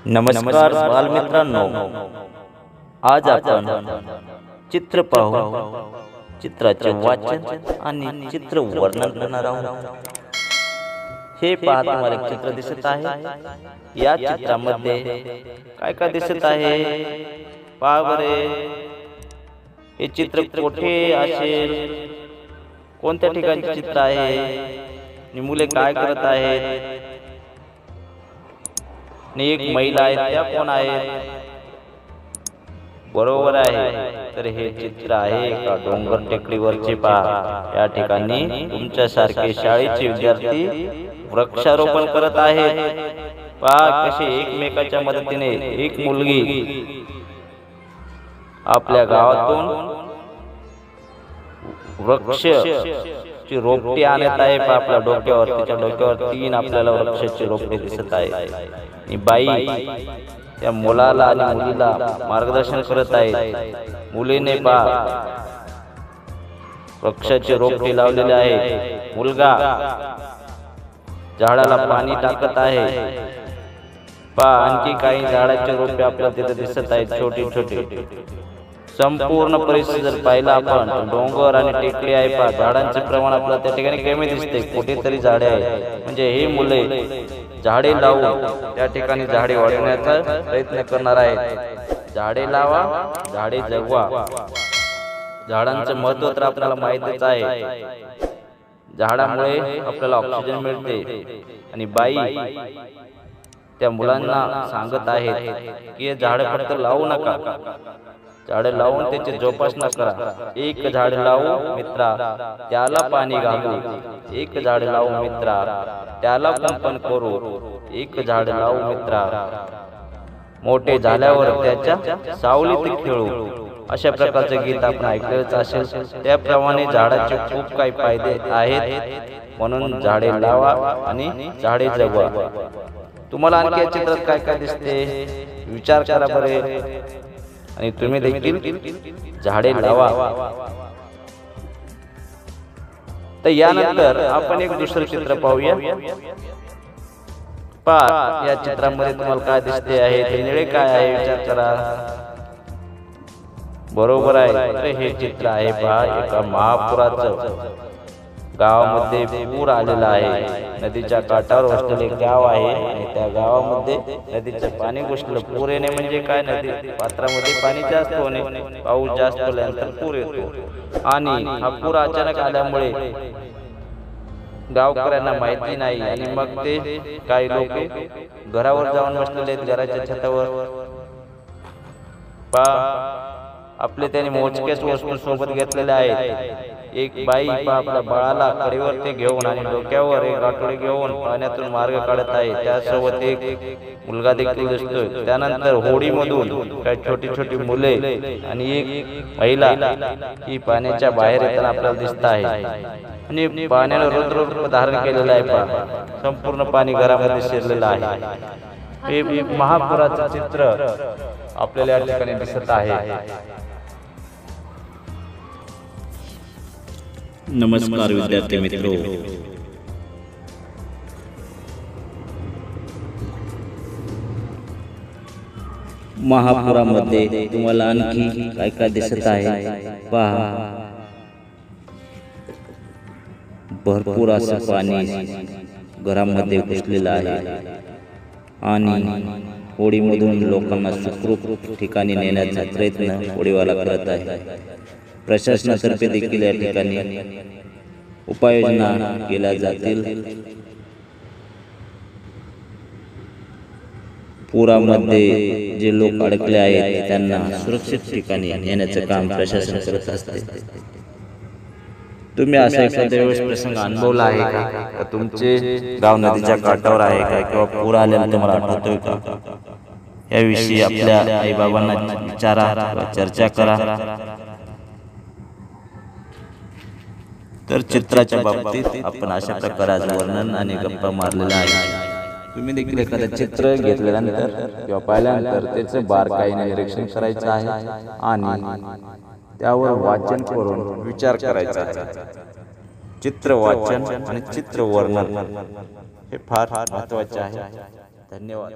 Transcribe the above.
नमस्कार बालमित्रांनो, आज आपण चित्र पाहू. चित्राचे वाचन आणि चित्र वर्णन करणार आहोत. हे पहा, तुम्हाला एक चित्र दिसत आहे. या चित्रामध्ये काय काय दिसत आहे पहा बरे. हे चित्र कुठे असेल, कोणत्या ठिकाणचे चित्र आहे आणि मुले काय करत आहेत आणि एक महिला आहे, त्या कोण आहेत? बरोबर आहे. तर हे चित्र आहे एका डोंगर टेकडीवरचे. पहा, या ठिकाणी तुमच्यासारखे शाळेचे विद्यार्थी वृक्षारोपण करत आहेत. पहा कसे एकमेकाच्या मदतीने एक मुलगी आपल्या गावातून वृक्ष ची रोपटी आणत आहे. आपल्या डोक्यावर, तिच्या डोक्यावर 3 आपल्याला वृक्षाची रोपटी दिसत आहे. आणि बाई त्या मुलाला आणि मुलीला मार्गदर्शन करत आहे. मुलीने पहा वृक्षाची रोपटी लावलेली आहे. मुलगा झाडाला पाणी टाकत आहे. पहा आणखी काही झाडाचे रोपे आपल्याला तिथे दिसत आहेत, छोटी छोटी. संपूर्ण परिसर जर पाहिला आपण, डोंगर आणि टेकडी आहे. पहा झाडांचे प्रमाण आपल्याला त्या ठिकाणी कमी दिसते. कुठेतरी झाडे आहेत, म्हणजे हे मुले झाडे लावून त्या ठिकाणी झाडे वाढवण्याचा प्रयत्न करणार आहेत. झाडे लावा, झाडे जगवा. झाडांचे महत्त्व तर आपल्याला माहितच आहे. झाडामुळे आपल्याला ऑक्सिजन मिळते. आणि बाई त्या मुलांना सांगत आहेत की हे झाडे फक्त लावू नका, झाडे लावून त्याची जोपासना करा. एक झाड लावू मित्रा, त्याला पाणी घालू. एक झाड लावू मित्रा, त्याला कुंपण करू. एक झाड लावू मित्रा, मोठे झाल्यावर त्याच्या सावलीत खेळू. अशा प्रकारचे गीत आपण ऐकलेच असेल. त्याप्रमाणे झाडाचे खूप काही फायदे आहेत. म्हणून झाडे लावा आणि झाडे जगवा. तुम्हाला आणखी या चित्रात काय काय दिसते विचार करा बरे, आणि तुम्ही देखील झाडे लावा. तर यानंतर आपण एक दुसरं चित्र पाहूया. पहा या चित्रामध्ये तुम्हाला काय दिसते आहे, ते निळे काय आहे विचार करा. बरोबर आहे. तर हे चित्र आहे पहा एका महापुराचं. गावामध्ये पूर आलेला आहे. नदीच्या काठावर वसलेले गाव आहे आणि त्या गावामध्ये नदीचं पाणी घुसलं. पूर येणे म्हणजे काय, नदी पात्रामध्ये पाणी जास्त होणे. पाऊस जास्त आल्यानंतर पूर येतो. आणि हा पूर अचानक आल्यामुळे गावकऱ्यांना माहिती नाही. आणि मग ते काही लोक घरावर जाऊन बसलेले आहेत, घराच्या छतावर. पहा आपले त्यांनी मोजक्याच वस्तू सोबत घेतलेल्या आहेत. एक बाई आपल्या बाळाला कडेवर ते घेऊन आणि डोक्यावर एक गाठोडे घेऊन पाण्यातून मार्ग काढत आहे. त्यासोबत एक मुलगा देखील दिसतोय. त्यानंतर होडीमधून काही छोटी छोटी मुले आणि एक महिला ही पाण्याच्या बाहेर येताना आपल्याला दिसत आहे. आणि पाण्याने रुद्र धारण केलेलं आहे. पहा संपूर्ण पाणी घरामध्ये शिरलेलं आहे. हे महापुराचं चित्र आपल्याला या ठिकाणी दिसत आहे. नमस्कार विद्यार्थी मित्रो, महापुरामध्ये तुम्हाला आणखी काय काय दिसत आहे पहा. भरपूर असं पाणी घरामध्ये घुसलेलं आहे आणि होडीमधून लोकांना सुखरूप ठिकाणी नेण्याचा प्रयत्न होडीवाला करत आहे. प्रशासनातर्फे देखील या ठिकाणी उपाययोजना केल्या जातील. पुरामध्ये जे लोक अडकले आहेत त्यांना सुरक्षित ठिकाणी नेण्याचं काम प्रशासन करत असते. तुम्ही असा एखाद्या वेळेस प्रसंग अनुभवला आहे का? तुमचे गाव नदीच्या काठावर आहे का, किंवा पूर आल्यानंतर मला आठवतोय का? याविषयी आपल्या आई बाबांना विचारा, चर्चा करा. तर चित्राच्या बाबतीत आपण अशा प्रकाराचं वर्णन आणि गप्पा मारलेला आहे. तुम्ही देखील एखादं चित्र घेतल्यानंतर किंवा पाहिल्यानंतर त्याचे बारकाईने निरीक्षण करायचं आहे आणि त्यावर वाचन करून विचार करायचा आहे. चित्र वाचन आणि चित्र वर्णन हे फार महत्त्वाचे आहे. धन्यवाद.